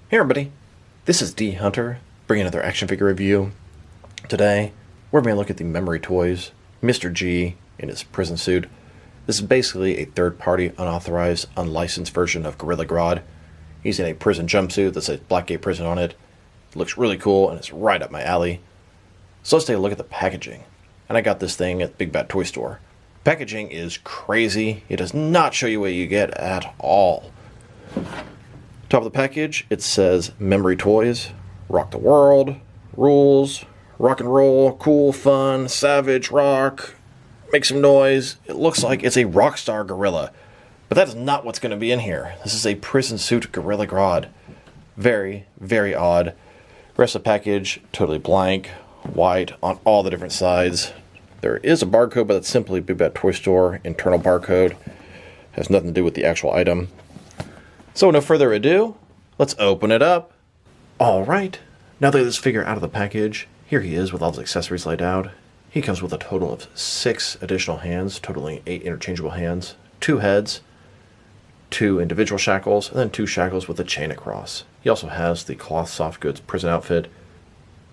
Hey everybody, this is D Hunter, bringing another action figure review. Today, we're going to look at the Memory Toys, Mr. G in his prison suit. This is basically a third-party, unauthorized, unlicensed version of Gorilla Grodd. He's in a prison jumpsuit that says Blackgate Prison on it. It looks really cool and it's right up my alley. So let's take a look at the packaging. And I got this thing at Big Bad Toy Store. Packaging is crazy. It does not show you what you get at all. Top of the package, it says Memory Toys, rock the world, rules, rock and roll, cool, fun, savage, rock, make some noise. It looks like it's a rock star gorilla, but that is not what's going to be in here. This is a prison suit Gorilla Grodd. Very, very odd. Rest of the package, totally blank, white on all the different sides. There is a barcode, but it's simply Big Bad Toy Store internal barcode. Has nothing to do with the actual item. So no further ado, let's open it up. Alright, now that I get this figure out of the package, here he is with all his accessories laid out. He comes with a total of 6 additional hands, totaling 8 interchangeable hands, 2 heads, 2 individual shackles, and then 2 shackles with a chain across. He also has the cloth soft goods prison outfit.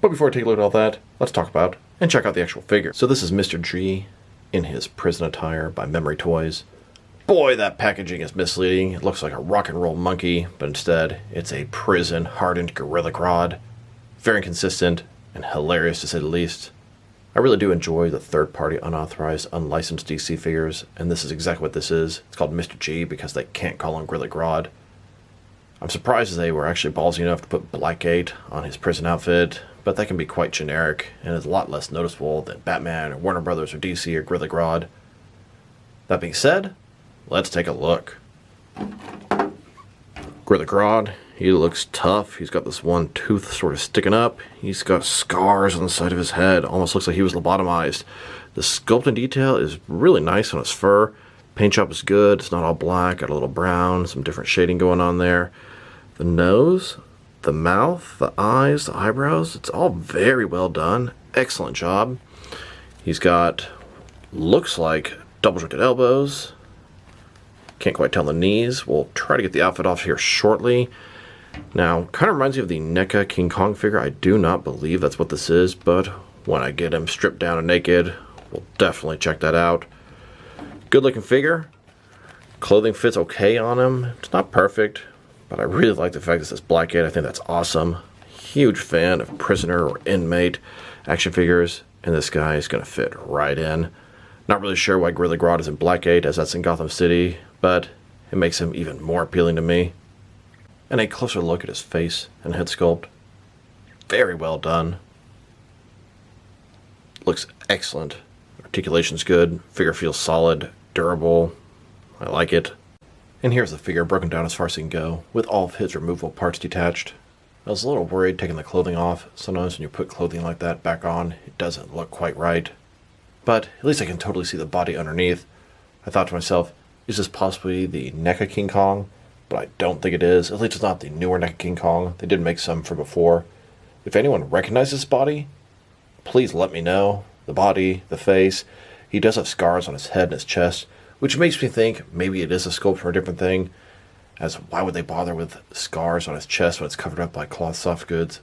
But before I take a look at all that, let's talk about and check out the actual figure. So this is Mr. G in his prison attire by Memory Toys. Boy, that packaging is misleading. It looks like a rock and roll monkey, but instead, it's a prison-hardened Gorilla Grodd. Very inconsistent and hilarious to say the least. I really do enjoy the third-party, unauthorized, unlicensed DC figures, and this is exactly what this is. It's called Mr. G because they can't call him Gorilla Grodd. I'm surprised they were actually ballsy enough to put Blackgate on his prison outfit, but that can be quite generic and is a lot less noticeable than Batman or Warner Brothers or DC or Gorilla Grodd. That being said, let's take a look. Gorilla Grodd, he looks tough. He's got this one tooth sort of sticking up. He's got scars on the side of his head. Almost looks like he was lobotomized. The sculpt and detail is really nice on his fur. Paint job is good. It's not all black. Got a little brown, some different shading going on there. The nose, the mouth, the eyes, the eyebrows, it's all very well done. Excellent job. He's got, looks like double jointed elbows. Can't quite tell the knees. We'll try to get the outfit off here shortly. Now, kind of reminds me of the NECA King Kong figure. I do not believe that's what this is, but when I get him stripped down and naked, we'll definitely check that out. Good looking figure. Clothing fits okay on him. It's not perfect, but I really like the fact that this Blackgate. I think that's awesome. Huge fan of prisoner or inmate action figures, and this guy is going to fit right in. Not really sure why Gorilla Grodd is in Blackgate, as that's in Gotham City, but it makes him even more appealing to me. And a closer look at his face and head sculpt. Very well done. Looks excellent. Articulation's good. Figure feels solid, durable. I like it. And here's the figure broken down as far as he can go, with all of his removable parts detached. I was a little worried taking the clothing off. Sometimes when you put clothing like that back on, it doesn't look quite right. But at least I can totally see the body underneath. I thought to myself, is this possibly the NECA King Kong? But I don't think it is. At least it's not the newer NECA King Kong. They did make some from before. If anyone recognizes this body, please let me know. The body, the face. He does have scars on his head and his chest, which makes me think maybe it is a sculpt for a different thing. As why would they bother with scars on his chest when it's covered up by cloth soft goods?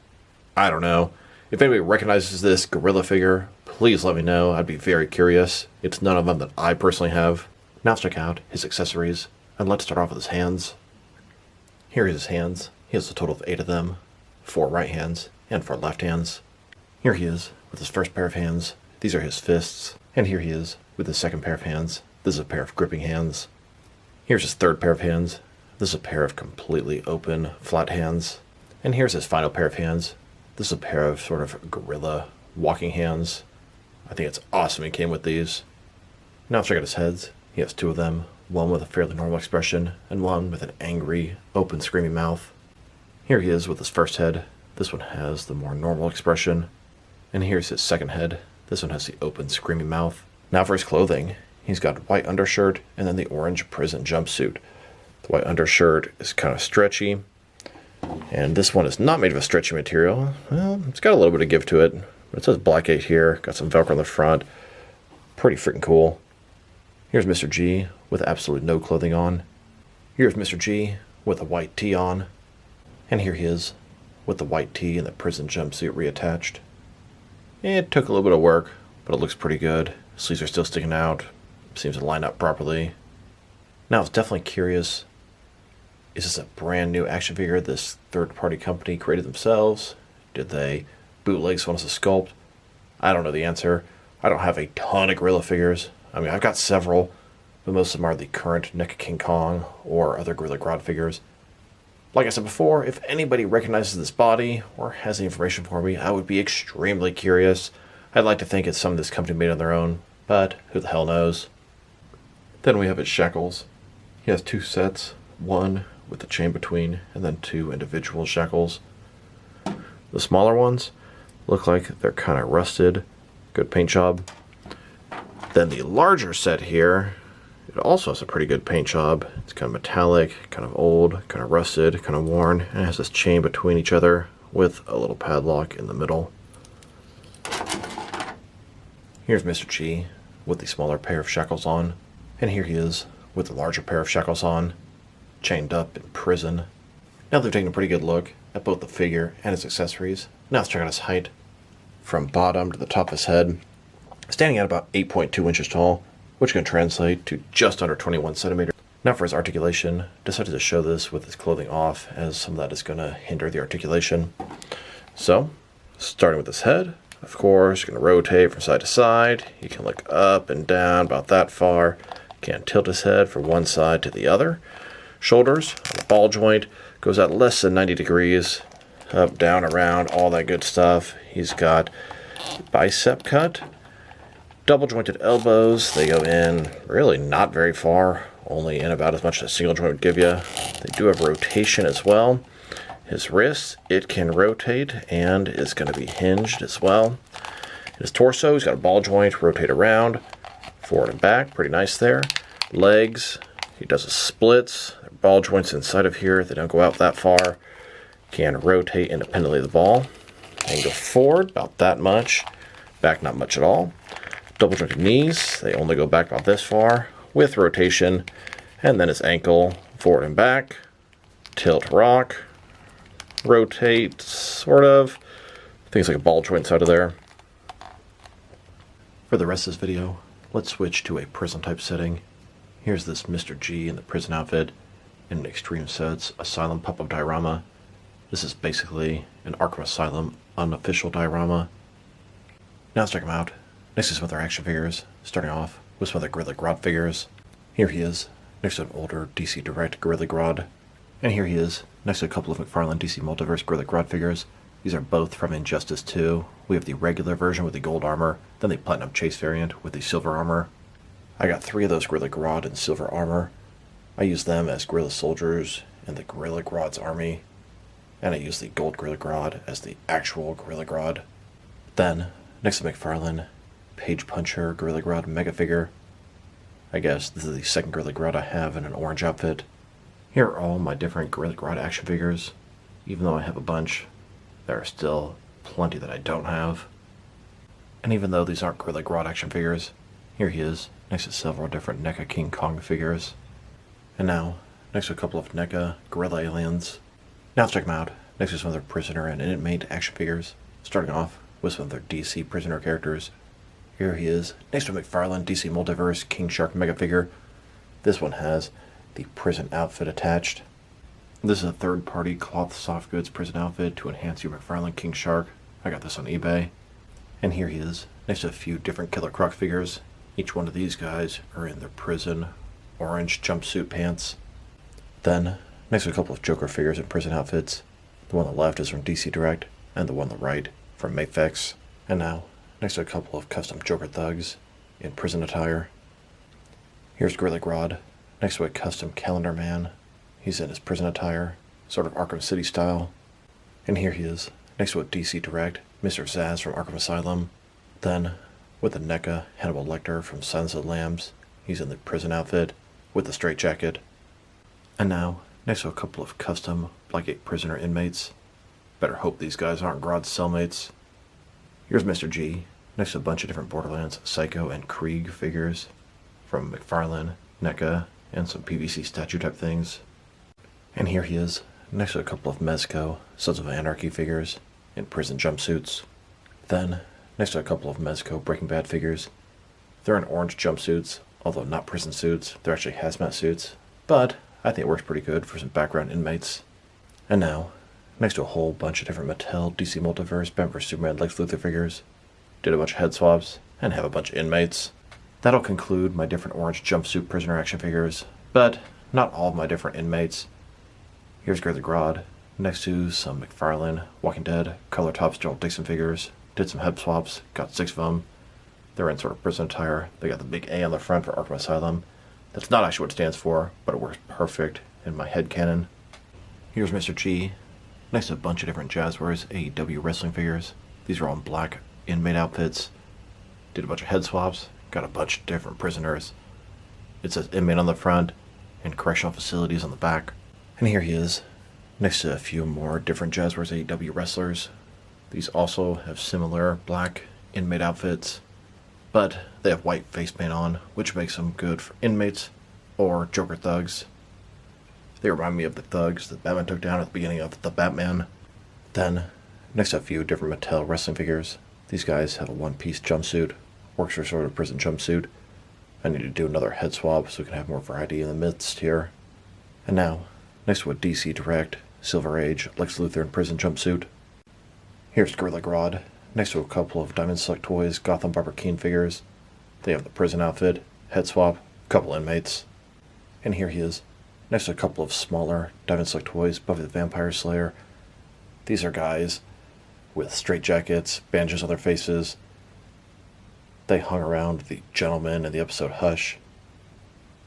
I don't know. If anybody recognizes this gorilla figure, please let me know. I'd be very curious. It's none of them that I personally have. Now let's check out his accessories. And let's start off with his hands. Here are his hands. He has a total of 8 of them. 4 right hands and 4 left hands. Here he is with his first pair of hands. These are his fists. And here he is with his second pair of hands. This is a pair of gripping hands. Here's his third pair of hands. This is a pair of completely open, flat hands. And here's his final pair of hands. This is a pair of sort of gorilla walking hands. I think it's awesome he came with these. Now let's check out his heads. He has 2 of them. One with a fairly normal expression, and one with an angry, open, screaming mouth. Here he is with his first head. This one has the more normal expression. And here's his second head. This one has the open, screaming mouth. Now for his clothing. He's got white undershirt and then the orange prison jumpsuit. The white undershirt is kind of stretchy. And this one is not made of a stretchy material. Well, it's got a little bit of give to it. But it says Blackgate here. Got some Velcro on the front. Pretty freaking cool. Here's Mr. G with absolutely no clothing on. Here's Mr. G with a white tee on. And here he is, with the white tee and the prison jumpsuit reattached. It took a little bit of work, but it looks pretty good. Sleeves are still sticking out. Seems to line up properly. Now I was definitely curious, is this a brand new action figure this third-party company created themselves? Did they bootleg someone else's sculpt? I don't know the answer. I don't have a ton of gorilla figures. I mean, I've got several, but most of them are the current NECA King Kong or other Gorilla Grodd figures. Like I said before, if anybody recognizes this body or has the information for me, I would be extremely curious. I'd like to think it's something this company made on their own, but who the hell knows. Then we have his shackles. He has two sets, one with the chain between, and then two individual shackles. The smaller ones look like they're kind of rusted. Good paint job. Then the larger set here, it also has a pretty good paint job. It's kind of metallic, kind of old, kind of rusted, kind of worn, and it has this chain between each other with a little padlock in the middle. Here's Mr. G with the smaller pair of shackles on, and here he is with the larger pair of shackles on, chained up in prison. Now they've taken a pretty good look at both the figure and its accessories. Now let's check out his height. From bottom to the top of his head, standing at about 8.2 inches tall, which can translate to just under 21 centimeters. Now for his articulation, decided to show this with his clothing off, as some of that is going to hinder the articulation. So, starting with his head, of course, you can rotate from side to side. You can look up and down about that far. Can tilt his head from one side to the other. Shoulders, on the ball joint, goes out less than 90 degrees. Up, down, around, all that good stuff. He's got bicep cut. Double jointed elbows. They go in really not very far. Only in about as much as a single joint would give you. They do have rotation as well. His wrist, it can rotate and is going to be hinged as well. His torso, he's got a ball joint, rotate around, forward and back, pretty nice there. Legs, he does a splits, ball joints inside of here, they don't go out that far. Can rotate independently of the ball. And go forward about that much, back not much at all. Double jointed knees, they only go back about this far with rotation. And then his ankle, forward and back, tilt rock, rotate, sort of. Things like a ball joint inside of there. For the rest of this video, let's switch to a prison type setting. Here's this Mr. G in the prison outfit in an Extreme Sets Asylum pop-up diorama. This is basically an Arkham Asylum unofficial diorama. Now let's check him out. Next is some other action figures, starting off with some other Gorilla Grodd figures. Here he is, next to an older DC Direct Gorilla Grodd. And here he is, next to a couple of McFarlane DC Multiverse Gorilla Grodd figures. These are both from Injustice 2. We have the regular version with the gold armor, then the Platinum Chase variant with the silver armor. I got 3 of those Gorilla Grodd in silver armor. I use them as Gorilla Soldiers in the Gorilla Grodd's army. And I use the gold Gorilla Grodd as the actual Gorilla Grodd. Then, next to McFarlane, Page Puncher Gorilla Grodd Mega Figure. I guess this is the second Gorilla Grodd I have in an orange outfit. Here are all my different Gorilla Grodd action figures. Even though I have a bunch, there are still plenty that I don't have. And even though these aren't Gorilla Grodd action figures, here he is, next to several different NECA King Kong figures. And now, next to a couple of NECA Gorilla Aliens. Now let's check them out, next to some other prisoner and inmate action figures, starting off with some of their DC prisoner characters. Here he is, next to a McFarlane DC Multiverse King Shark Mega Figure. This one has the prison outfit attached. This is a third-party cloth soft goods prison outfit to enhance your McFarlane King Shark. I got this on eBay. And here he is, next to a few different Killer Croc figures. Each one of these guys are in their prison orange jumpsuit pants. Then, next to a couple of Joker figures in prison outfits. The one on the left is from DC Direct, and the one on the right from Mafex. And now, next to a couple of custom Joker thugs in prison attire. Here's Gorilla Grodd, next to a custom Calendar Man. He's in his prison attire, sort of Arkham City style. And here he is, next to a DC Direct, Mr. Zsasz from Arkham Asylum. Then, with a NECA Hannibal Lecter from Silence of the Lambs, he's in the prison outfit with the straitjacket. And now, next to a couple of custom Blackgate prisoner inmates. Better hope these guys aren't Grodd's cellmates. Here's Mr. G, next to a bunch of different Borderlands Psycho and Krieg figures from McFarlane, NECA, and some PVC statue type things. And here he is, next to a couple of Mezco, Sons of Anarchy figures in prison jumpsuits. Then, next to a couple of Mezco Breaking Bad figures. They're in orange jumpsuits, although not prison suits, they're actually hazmat suits, but I think it works pretty good for some background inmates. And now, next to a whole bunch of different Mattel DC Multiverse Batman vs Superman Lex Luthor figures, did a bunch of head swaps, and have a bunch of inmates. That'll conclude my different orange jumpsuit prisoner action figures, but not all of my different inmates. Here's Grodd, next to some McFarlane, Walking Dead, Color Tops Joel Dixon figures, did some head swaps, got 6 of them. They're in sort of prison attire. They got the big A on the front for Arkham Asylum. That's not actually what it stands for, but it works perfect in my head canon. Here's Mr. G, next to a bunch of different Jazzwares AEW wrestling figures. These are all in black inmate outfits. Did a bunch of head swaps, got a bunch of different prisoners. It says inmate on the front and correctional facilities on the back. And here he is, next to a few more different Jazzwares AEW wrestlers. These also have similar black inmate outfits, but they have white face paint on, which makes them good for inmates or Joker thugs. They remind me of the thugs that Batman took down at the beginning of The Batman. Then, next to a few different Mattel wrestling figures, these guys have a one-piece jumpsuit, works for sort of prison jumpsuit. I need to do another head swap so we can have more variety in the midst here. And now, next to a DC Direct, Silver Age, Lex Luthor in prison jumpsuit. Here's Gorilla Grodd, next to a couple of Diamond Select Toys Gotham Barbara Keene figures. They have the prison outfit, head swap, couple inmates. And here he is, next to a couple of smaller Diamond Select Toys Buffy the Vampire Slayer. These are guys with straight jackets, bandages on their faces. They hung around the gentleman in the episode Hush.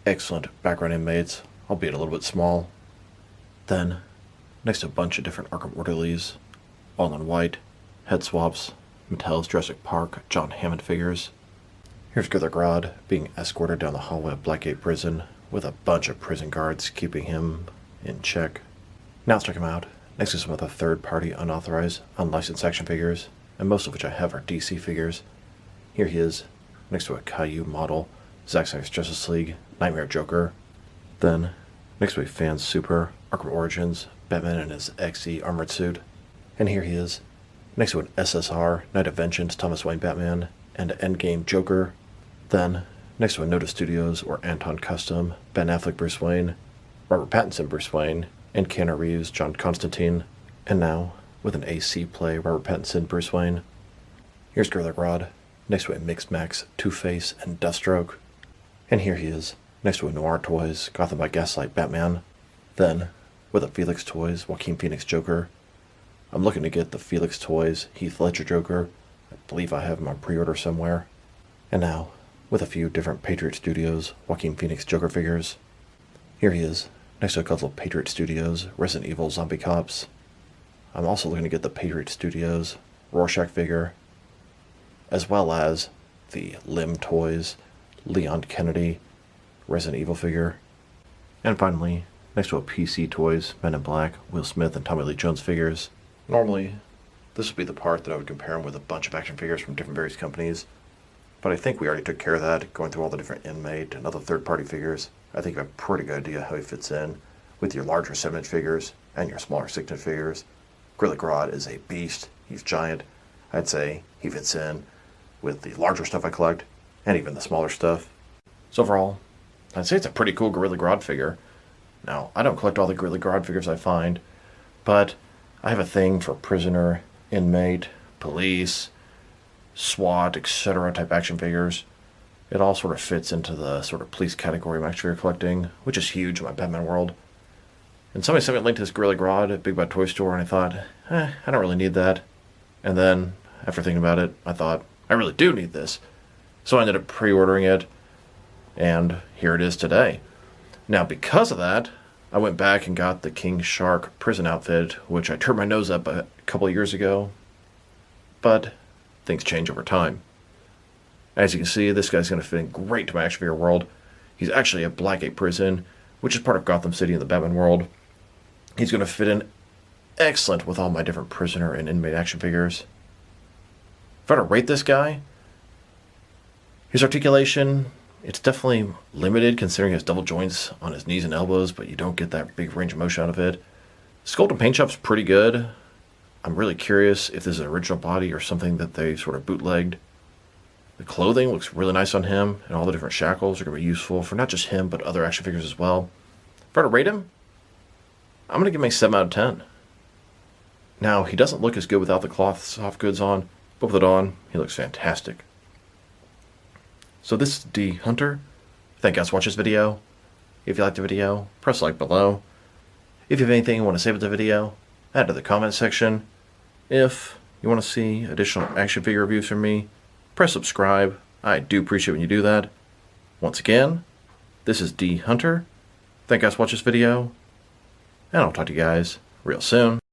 Excellent background inmates, albeit a little bit small. Then, next to a bunch of different Arkham orderlies, all in white, head swaps, Mattel's Jurassic Park, John Hammond figures. Here's Gorilla Grodd being escorted down the hallway of Blackgate prison with a bunch of prison guards keeping him in check. Now let's check him out, next to some of the third-party, unauthorized, unlicensed action figures, and most of which I have are DC figures. Here he is, next to a Caillou model, Zack Snyder's Justice League, Nightmare Joker. Then, next to a Fan Super, Arkham Origins, Batman in his XE armored suit. And here he is, next to an SSR, Night of Vengeance, Thomas Wayne Batman, and Endgame Joker. Then, next to a Notice Studios or Anton Custom, Ben Affleck Bruce Wayne, Robert Pattinson Bruce Wayne, and Keanu Reeves John Constantine. And now, with an AC play Robert Pattinson Bruce Wayne. Here's Gorilla Grodd, next to a Mixed Max Two-Face and Deathstroke. And here he is, next to a Noir Toys Gotham by Gaslight Batman. Then, with a Felix Toys Joaquin Phoenix Joker. I'm looking to get the Felix Toys Heath Ledger Joker. I believe I have him on pre-order somewhere. And now, with a few different Patriot Studios Joaquin Phoenix Joker figures. Here he is, next to a couple of Patriot Studios Resident Evil Zombie Cops. I'm also looking to get the Patriot Studios Rorschach figure, as well as the Lim Toys Leon Kennedy Resident Evil figure. And finally, next to a PC Toys Men in Black Will Smith and Tommy Lee Jones figures. Normally, this would be the part that I would compare him with a bunch of action figures from different various companies, but I think we already took care of that, going through all the different inmate and other third-party figures. I think you have a pretty good idea how he fits in with your larger 7-inch figures and your smaller 6-inch figures. Gorilla Grodd is a beast. He's giant. I'd say he fits in with the larger stuff I collect and even the smaller stuff. So overall, I'd say it's a pretty cool Gorilla Grodd figure. Now, I don't collect all the Gorilla Grodd figures I find, but I have a thing for prisoner, inmate, police, SWAT, etc. type action figures. It all sort of fits into the sort of police category of action figure collecting, which is huge in my Batman world. And somebody sent me a link to this Gorilla Grodd at Big Bad Toy Store, and I thought, I don't really need that. And then, after thinking about it, I thought, I really do need this. So I ended up pre-ordering it, and here it is today. Now, because of that, I went back and got the King Shark prison outfit, which I turned my nose up a couple of years ago. But things change over time. As you can see, this guy's going to fit in great to my action figure world. He's actually at Blackgate prison, which is part of Gotham City in the Batman world. He's going to fit in excellent with all my different prisoner and inmate action figures. If I were to rate this guy, his articulation, it's definitely limited considering he has double joints on his knees and elbows, but you don't get that big range of motion out of it. Sculpt and paint job's pretty good. I'm really curious if this is an original body or something that they sort of bootlegged. The clothing looks really nice on him, and all the different shackles are going to be useful for not just him, but other action figures as well. If I were to rate him, I'm going to give him a 7 out of 10. Now, he doesn't look as good without the cloth soft goods on, but with it on, he looks fantastic. So this is D Hunter. Thank you guys for watching this video. If you liked the video, press like below. If you have anything you want to say about the video, add to the comment section. If you want to see additional action figure reviews from me, press subscribe. I do appreciate when you do that. Once again, this is D Hunter. Thank you guys for watching this video, and I'll talk to you guys real soon.